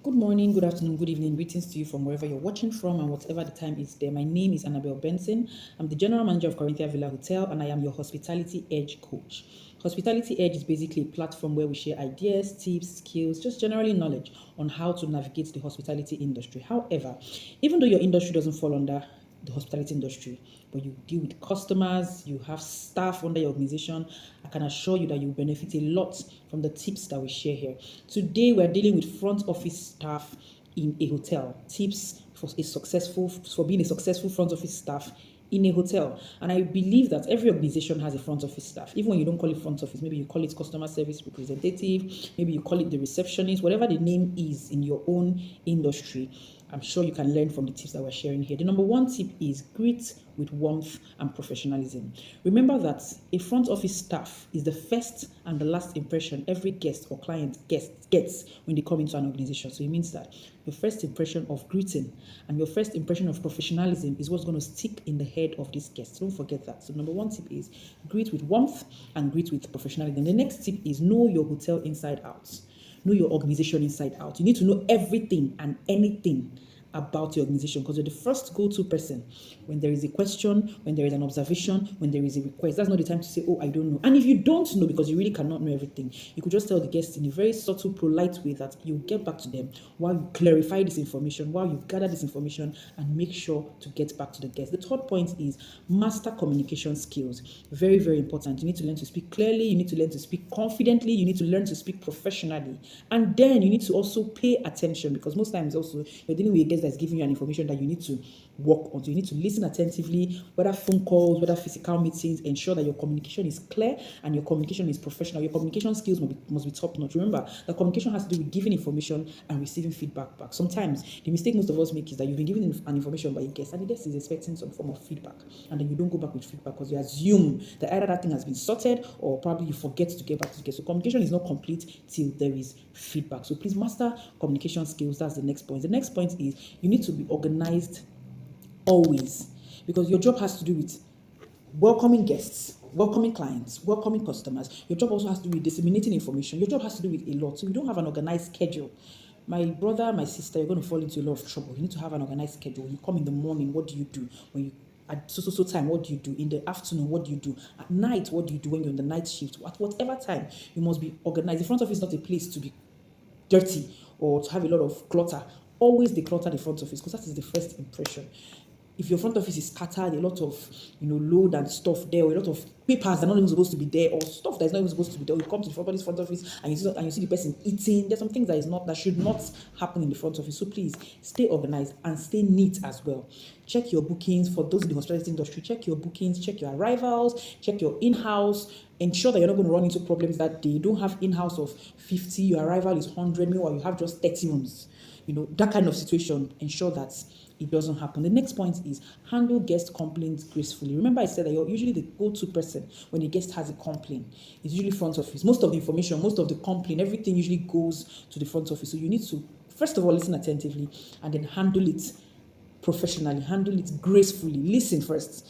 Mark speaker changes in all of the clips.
Speaker 1: Good morning, good afternoon, good evening. Greetings to you from wherever you're watching from and whatever the time is there. My name is Annabelle Benson. I'm the general manager of Corinthia Villa Hotel and I am your Hospitality Edge coach. Hospitality Edge is basically a platform where we share ideas, tips, skills, just generally knowledge on how to navigate the hospitality industry. However, even though your industry doesn't fall under the hospitality industry, but you deal with customers, you have staff under your organization, I can assure you that you benefit a lot from the tips that we share here. Today, we're dealing with front office staff in a hotel. Tips for being a successful front office staff in a hotel. And I believe that every organization has a front office staff. Even when you don't call it front office, maybe you call it customer service representative, maybe you call it the receptionist, whatever the name is in your own industry. I'm sure you can learn from the tips that we're sharing here. The number one tip is greet with warmth and professionalism. Remember that a front office staff is the first and the last impression every guest or client gets when they come into an organization. So it means that your first impression of greeting and your first impression of professionalism is what's going to stick in the head of these guests. Don't forget that. So number one tip is greet with warmth and greet with professionalism. The next tip is know your hotel inside out. Know your organization inside out. You need to know everything and anything about your organization because you're the first go-to person when there is a question, when there is an observation, when there is a request. That's not the time to say, oh, I don't know. And if you don't know, because you really cannot know everything, you could just tell the guests in a very subtle, polite way that you'll get back to them while you clarify this information, while you gather this information and make sure to get back to the guests. The third point is master communication skills. Very, very important. You need to learn to speak clearly. You need to learn to speak confidently. You need to learn to speak professionally. And then you need to also pay attention because most times also you're dealing with a guest that's giving you an information that you need to work on. So you need to listen attentively, whether phone calls, whether physical meetings, ensure that your communication is clear and your communication is professional. Your communication skills must be top notch. Remember, the communication has to do with giving information and receiving feedback back. Sometimes the mistake most of us make is that you've been given an information by a guest and the guest is expecting some form of feedback and then you don't go back with feedback because you assume that either that thing has been sorted or probably you forget to get back to the guest. So communication is not complete till there is feedback. So please master communication skills. That's the next point. The next point is you need to be organized always because your job has to do with welcoming guests, welcoming clients, welcoming customers. Your job also has to do with disseminating information. Your job has to do with a lot. So you don't have an organized schedule. My brother, my sister, you're going to fall into a lot of trouble. You need to have an organized schedule. When you come in the morning, what do you do? When you at so time, what do you do? In the afternoon, what do you do? At night, what do you do when you're in the night shift? At whatever time, you must be organized. The front office is not a place to be dirty or to have a lot of clutter. Always declutter the front office because that is the first impression. If your front office is scattered, a lot of load and stuff there, or a lot of papers that are not even supposed to be there, or stuff that is not even supposed to be there, you come to the front office and you see the person eating. There's some things that should not happen in the front office. So please stay organized and stay neat as well. Check your bookings for those in the hospitality industry. Check your bookings, check your arrivals, check your in-house. Ensure that you're not going to run into problems that day. You don't have in-house of 50, your arrival is 100, meanwhile you have just 30 rooms. That kind of situation, ensure that it doesn't happen. The next point is handle guest complaints gracefully. Remember I said that you're usually the go-to person when a guest has a complaint. It's usually front office. Most of the information, most of the complaint, everything usually goes to the front office. So you need to, first of all, listen attentively and then handle it professionally, handle it gracefully. Listen first.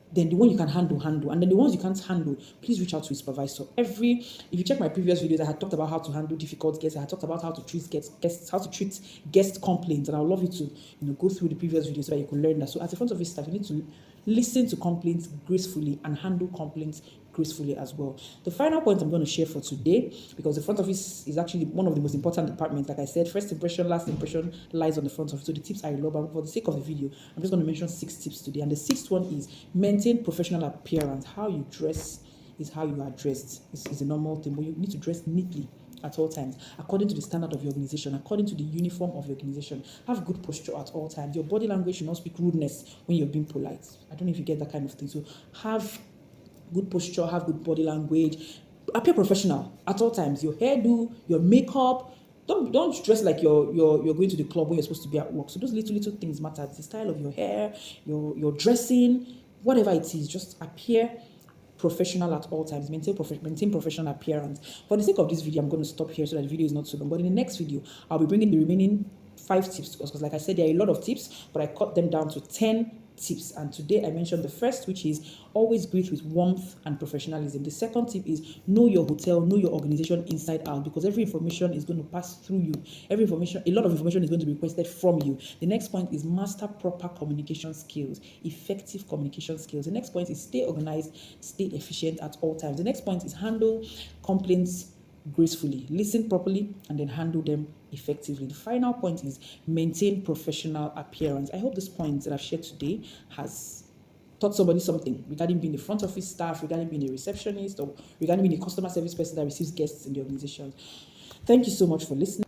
Speaker 1: Then the one you can handle, and then the ones you can't handle, please reach out to your supervisor. If you check my previous videos, I had talked about how to handle difficult guests. I had talked about how to treat guests, how to treat guest complaints, and I would love you to go through the previous videos so that you can learn that. So as a front office staff, you need to listen to complaints gracefully and handle complaints gracefully as well. The final point I'm going to share for today, because the front office is actually one of the most important departments. Like I said, first impression, last impression lies on the front office. So the tips I love, but for the sake of the video, I'm just going to mention 6 tips today. And the sixth one is maintain professional appearance. How you dress is how you are dressed. It's a normal thing, but you need to dress neatly at all times, according to the standard of your organization, according to the uniform of your organization. Have good posture at all times. Your body language should not speak rudeness when you're being polite. I don't know if you get that kind of thing. So have good posture, have good body language, appear professional at all times. Your hairdo, your makeup. Don't dress like you're going to the club when you're supposed to be at work. So those little things matter. The style of your hair, your dressing, whatever it is, just appear professional at all times. Maintain professional appearance. For the sake of this video, I'm going to stop here so that the video is not too long. But in the next video, I'll be bringing the remaining 5 tips to us because, like I said, there are a lot of tips, but I cut them down to 10 tips. And today I mentioned the first, which is always greet with warmth and professionalism. The second tip is know your hotel, know your organization inside out, because every information is going to pass through you. A lot of information is going to be requested from you. The next point is master proper communication skills, effective communication skills. The next point is stay organized, stay efficient at all times. The next point is handle complaints gracefully, listen properly, and then handle them effectively. The final point is maintain professional appearance. I hope this point that I've shared today has taught somebody something regarding being the front office staff, regarding being a receptionist, or regarding being a customer service person that receives guests in the organization. Thank you so much for listening.